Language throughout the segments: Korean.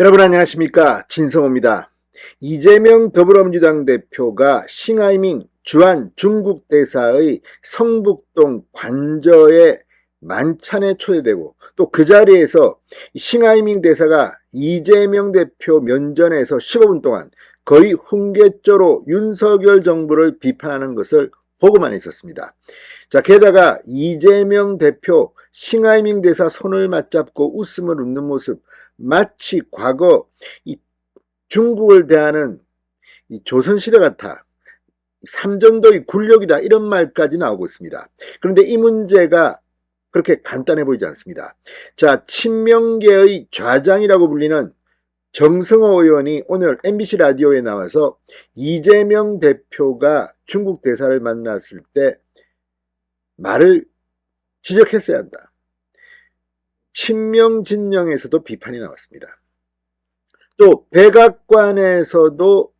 여러분 안녕하십니까, 진성호입니다. 이재명 더불어민주당 대표가 싱하이밍 주한 중국 대사의 성북동 관저에 만찬에 초대되고 또 그 자리에서 싱하이밍 대사가 이재명 대표 면전에서 15분 동안 거의 훈계조로 윤석열 정부를 비판하는 것을 보고만 있었습니다. 자, 게다가 이재명 대표 싱하이밍 대사 손을 맞잡고 웃음을 웃는 모습, 마치 과거 이 중국을 대하는 이 조선시대 같아, 삼전도의 굴욕이다, 이런 말까지 나오고 있습니다. 그런데 이 문제가 그렇게 간단해 보이지 않습니다. 자, 친명계의 좌장이라고 불리는 정성호 의원이 오늘 MBC 라디오에 나와서 이재명 대표가 중국 대사를 만났을 때 말을 지적했어야 한다. 친명 진영에서도 비판이 나왔습니다. 또 백악관에서도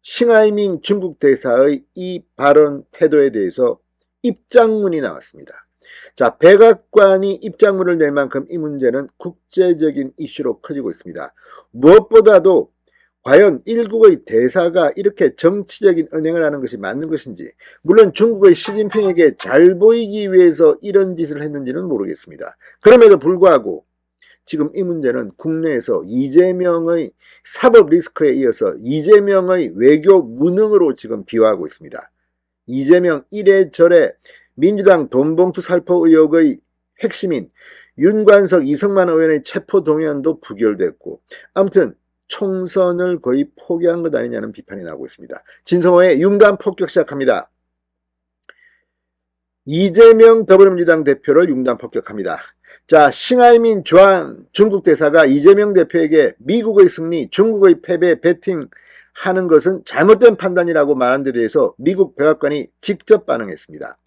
싱하이밍 중국 대사의 이 발언 태도에 대해서 입장문이 나왔습니다. 자, 백악관이 입장문을 낼 만큼 이 문제는 국제적인 이슈로 커지고 있습니다. 무엇보다도 과연 일국의 대사가 이렇게 정치적인 언행을 하는 것이 맞는 것인지, 물론 중국의 시진핑에게 잘 보이기 위해서 이런 짓을 했는지는 모르겠습니다. 그럼에도 불구하고 지금 이 문제는 국내에서 이재명의 사법 리스크에 이어서 이재명의 외교 무능으로 지금 비화하고 있습니다. 이재명 이래저래 민주당 돈봉투 살포 의혹의 핵심인 윤관석, 이성만 의원의 체포 동의안도 부결됐고, 아무튼 총선을 거의 포기한 것 아니냐는 비판이 나오고 있습니다. 진성호의 융단 폭격 시작합니다. 이재명 더불어민주당 대표를 융단 폭격합니다. 자, 싱하이밍 주한 중국 대사가 이재명 대표에게 미국의 승리, 중국의 패배에 베팅하는 것은 잘못된 판단이라고 말한 데 대해서 미국 백악관이 직접 반응했습니다.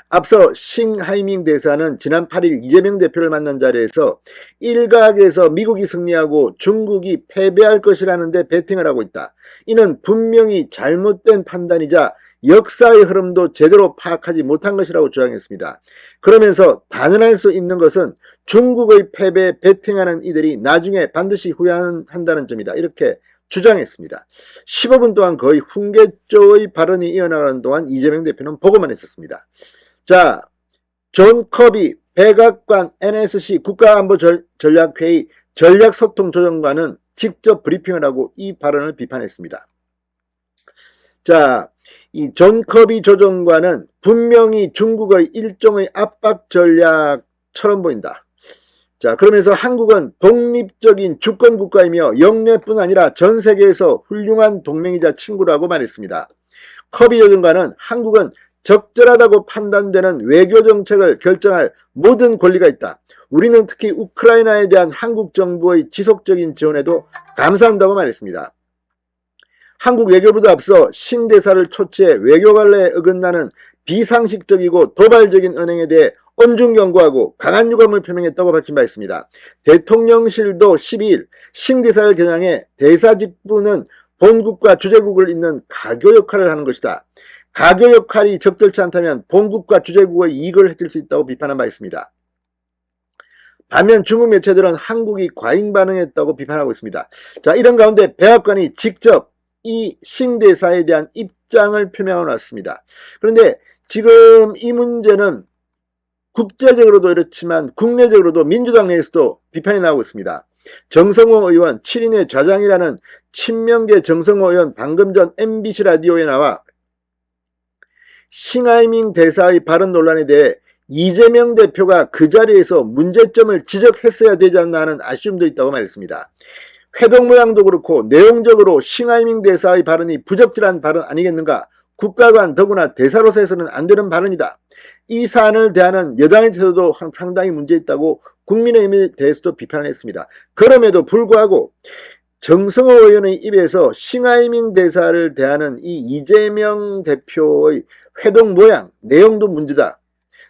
앞서 싱하이밍 대사는 지난 8일 이재명 대표를 만난 자리에서 일각에서 미국이 승리하고 중국이 패배할 것이라는 데 베팅을 하고 있다. 이는 분명히 잘못된 판단이자 역사의 흐름도 제대로 파악하지 못한 것이라고 주장했습니다. 그러면서 단언할 수 있는 것은 중국의 패배에 베팅하는 이들이 나중에 반드시 후회한다는 점이다, 이렇게 주장했습니다. 15분 동안 거의 훈계조의 발언이 이어나가는 동안 이재명 대표는 보고만 했었습니다. 자, 존 커비 백악관 NSC 국가안보전략회의 전략소통조정관은 직접 브리핑을 하고 이 발언을 비판했습니다. 자, 이 존 커비 조정관은 분명히 중국의 일종의 압박 전략처럼 보인다. 자, 그러면서 한국은 독립적인 주권국가이며 영내뿐 아니라 전 세계에서 훌륭한 동맹이자 친구라고 말했습니다. 커비 조정관은 한국은 적절하다고 판단되는 외교 정책을 결정할 모든 권리가 있다. 우리는 특히 우크라이나에 대한 한국 정부의 지속적인 지원에도 감사한다고 말했습니다. 한국 외교부도 앞서 신 대사를 초치해 외교 관례에 어긋나는 비상식적이고 도발적인 언행에 대해 엄중 경고하고 강한 유감을 표명했다고 밝힌 바 있습니다. 대통령실도 12일 신 대사를 겨냥해 대사 직분은 본국과 주재국을 잇는 가교 역할을 하는 것이다. 가교 역할이 적절치 않다면 본국과 주재국의 이익을 해칠 수 있다고 비판한 바 있습니다. 반면 중국 매체들은 한국이 과잉 반응했다고 비판하고 있습니다. 자, 이런 가운데 백악관이 직접 이 신 대사에 대한 입장을 표명해 놨습니다. 그런데 지금 이 문제는 국제적으로도 그렇지만 국내적으로도 민주당 내에서도 비판이 나오고 있습니다. 정성호 의원, 7인의 좌장이라는 친명계 정성호 의원 방금 전 MBC 라디오에 나와 싱하이밍 대사의 발언 논란에 대해 이재명 대표가 그 자리에서 문제점을 지적했어야 되지 않나 하는 아쉬움도 있다고 말했습니다. 회동 모양도 그렇고 내용적으로 싱하이밍 대사의 발언이 부적절한 발언 아니겠는가? 국가관 더구나 대사로서 해서는 안 되는 발언이다. 이 사안을 대하는 여당의 태도도 상당히 문제있다고 국민의힘에 대해서도 비판을 했습니다. 그럼에도 불구하고 정성호 의원의 입에서 싱하이밍 대사를 대하는 이 이재명 대표의 회동 모양, 내용도 문제다.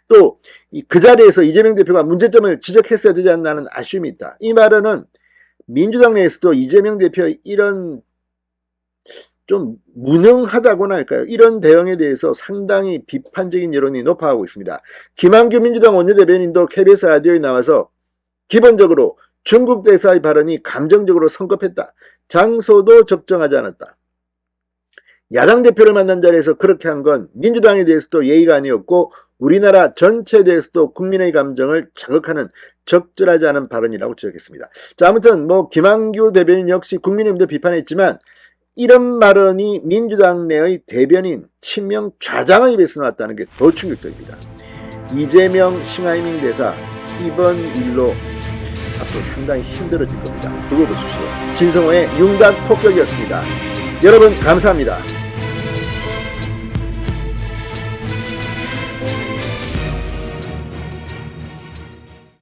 또 그 자리에서 이재명 대표가 문제점을 지적했어야 되지 않나 하는 아쉬움이 있다. 이 말은 민주당 내에서도 이재명 대표의 이런 좀 무능하다고나 할까요? 이런 대응에 대해서 상당히 비판적인 여론이 높아가고 있습니다. 김한규 민주당 원내대변인도 KBS 라디오에 나와서 기본적으로 중국 대사의 발언이 감정적으로 성급했다. 장소도 적정하지 않았다. 야당 대표를 만난 자리에서 그렇게 한 건 민주당에 대해서도 예의가 아니었고 우리나라 전체에 대해서도 국민의 감정을 자극하는 적절하지 않은 발언이라고 지적했습니다. 자, 아무튼 김한규 대변인 역시 국민의힘도 비판했지만 이런 발언이 민주당 내의 대변인 친명 좌장의 입에서 나왔다는 게 더 충격적입니다. 이재명 싱하이밍 대사 이번 일로 앞으로 상당히 힘들어질 겁니다. 두고 보십시오. 진성호의 윤곽 폭격이었습니다. 여러분 감사합니다.